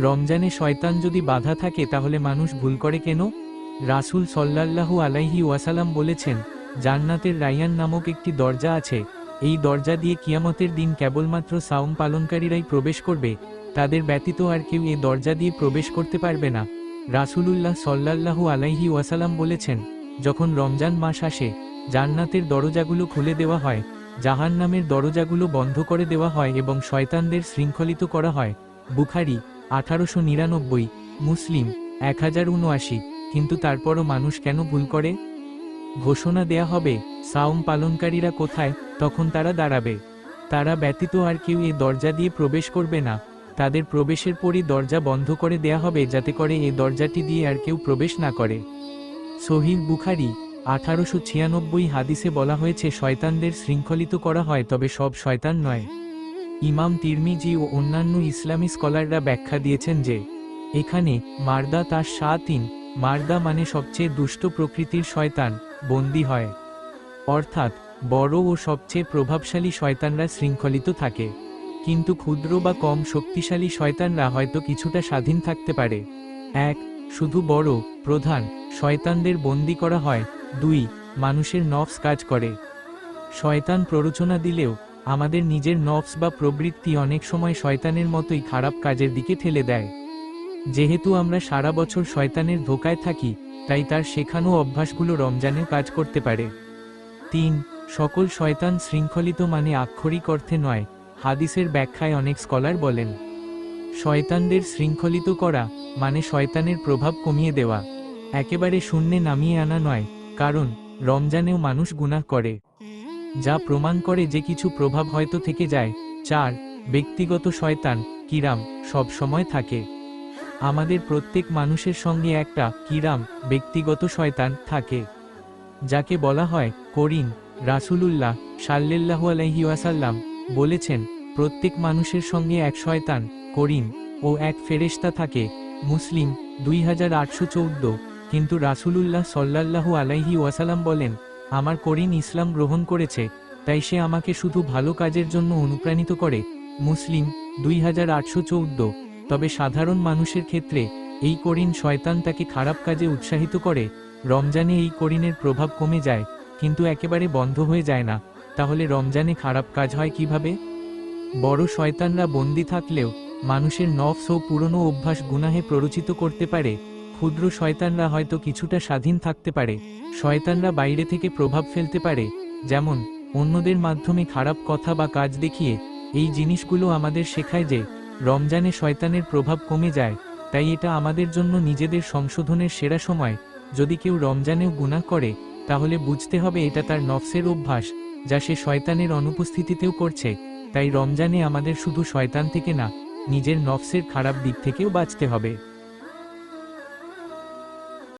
রমজানে শয়তান যদি বাধা থাকে তাহলে মানুষ ভুল করে কেন? রাসূল সাল্লাল্লাহু আলাইহি ওয়াসাল্লাম বলেছেন, জান্নাতের রায়্যান নামক একটি দরজা আছে, এই দরজা দিয়ে কিয়ামতের দিন কেবলমাত্র সাওম পালনকারীরাই প্রবেশ করবে, তাদের ব্যতীত আর কেউ এই দরজা দিয়ে প্রবেশ করতে পারবে না। রাসূলুল্লাহ সাল্লাল্লাহু আলাইহি ওয়াসাল্লাম বলেছেন, যখন রমজান মাস আসে, জান্নাতের দরজাগুলো খুলে দেওয়া হয়, জাহান্নামের দরজাগুলো বন্ধ করে দেওয়া হয় এবং শয়তানদের শৃঙ্খলিত করা হয়। বুখারী 1899, মুসলিম 1079। কিন্তু তারপরও মানুষ কেন ভুল করে? ঘোষণা দেয়া হবে, সাওম পালনকারীরা কোথায়, তখন তারা দাঁড়াবে। তারা ব্যতীত আর কেউ এ দরজা দিয়ে প্রবেশ করবে না, তাদের প্রবেশের পরই দরজা বন্ধ করে দেয়া হবে যাতে করে এ দরজাটি দিয়ে আর কেউ প্রবেশ না করে। সহিহ বুখারী 1896 হাদিসে বলা হয়েছে, শয়তানদের শৃঙ্খলিত করা হয়, তবে সব শয়তান নয়। ইমাম তিরমিজি ও অন্যান্য ইসলামী স্কলাররা ব্যাখ্যা দিয়েছেন যে, এখানে মারদা তার শায়াতিন, মারদা মানে সবচেয়ে দুষ্ট প্রকৃতির শয়তান, বন্দী হয়। অর্থাৎ বড় ও সবচেয়ে প্রভাবশালী শয়তানরা শৃঙ্খলিত থাকে, কিন্তু ক্ষুদ্র বা কম শক্তিশালী শয়তানরা হয়তো কিছুটা স্বাধীন থাকতে পারে। 1. শুধু বড়, প্রধান শয়তানদের বন্দী করা হয়। 2. মানুষের নফস কাজ করে। শয়তান প্ররোচনা দিলেও আমাদের নিজের নফস বা প্রবৃত্তি অনেক সময় শয়তানের মতোই খারাপ কাজের দিকে ঠেলে দেয়। যেহেতু আমরা সারা বছর শয়তানের ধোঁকায় থাকি, তাই তার শেখানো অভ্যাসগুলো রমজানেও কাজ করতে পারে। 3. সকল শয়তান শৃঙ্খলিত মানে আক্ষরিক অর্থে নয়। হাদিসের ব্যাখ্যায় অনেক স্কলার বলেন, শয়তানদের শৃঙ্খলিত করা মানে শয়তানের প্রভাব কমিয়ে দেওয়া, একেবারে শূন্যে নামিয়ে আনা নয়, কারণ রমজানেও মানুষ গুনাহ করে, যা প্রমাণ করে যে কিছু প্রভাব হয়তো থেকে যায়। 4. ব্যক্তিগত শয়তান, কিরাম সব সময় থাকে। আমাদের প্রত্যেক মানুষের সঙ্গে একটা কিরাম ব্যক্তিগত শয়তান থাকে, যাকে বলা হয় করিন। রাসূলুল্লাহ সাল্লাল্লাহু আলাইহি ওয়াসাল্লাম বলেছেন, প্রত্যেক মানুষের সঙ্গে এক শয়তান, করিন ও এক ফেরেশতা থাকে। মুসলিম 2814। কিন্তু রাসূলুল্লাহ সাল্লাল্লাহু আলাইহি ওয়াসাল্লাম বলেন, আমার করিন ইসলাম গ্রহণ করেছে, তাই সে আমাকে শুধু ভালো কাজের জন্য অনুপ্রাণিত করে। মুসলিম 2814। তবে সাধারণ মানুষের ক্ষেত্রে এই করিন শয়তান তাকে খারাপ কাজে উৎসাহিত করে। রমজানে এই করিনের প্রভাব কমে যায়, কিন্তু একেবারে বন্ধ হয়ে যায় না। তাহলে রমজানে খারাপ কাজ হয় কিভাবে? বড় শয়তানরা বন্দী থাকলেও মানুষের নফস ও পুরনো অভ্যাস গুনাহে প্ররোচিত করতে পারে। ক্ষুদ্র শয়তানরা হয়তো কিছুটা স্বাধীন থাকতে পারে। শয়তানরা বাইরে থেকে প্রভাব ফেলতে পারে, যেমন অন্যদের মাধ্যমে খারাপ কথা বা কাজ দেখিয়ে। এই জিনিসগুলো আমাদের শেখায় যে রমজানে শয়তানের প্রভাব কমে যায়, তাই এটা আমাদের জন্য নিজেদের সংশোধনের সেরা সময়। যদি কেউ রমজানেও গুনাহ করে, তাহলে বুঝতে হবে এটা তার নফসের অভ্যাস, যা সে শয়তানের অনুপস্থিতিতেও করছে। তাই রমজানে আমাদের শুধু শয়তান থেকে না, নিজের নফসের খারাপ দিক থেকেও বাঁচতে হবে।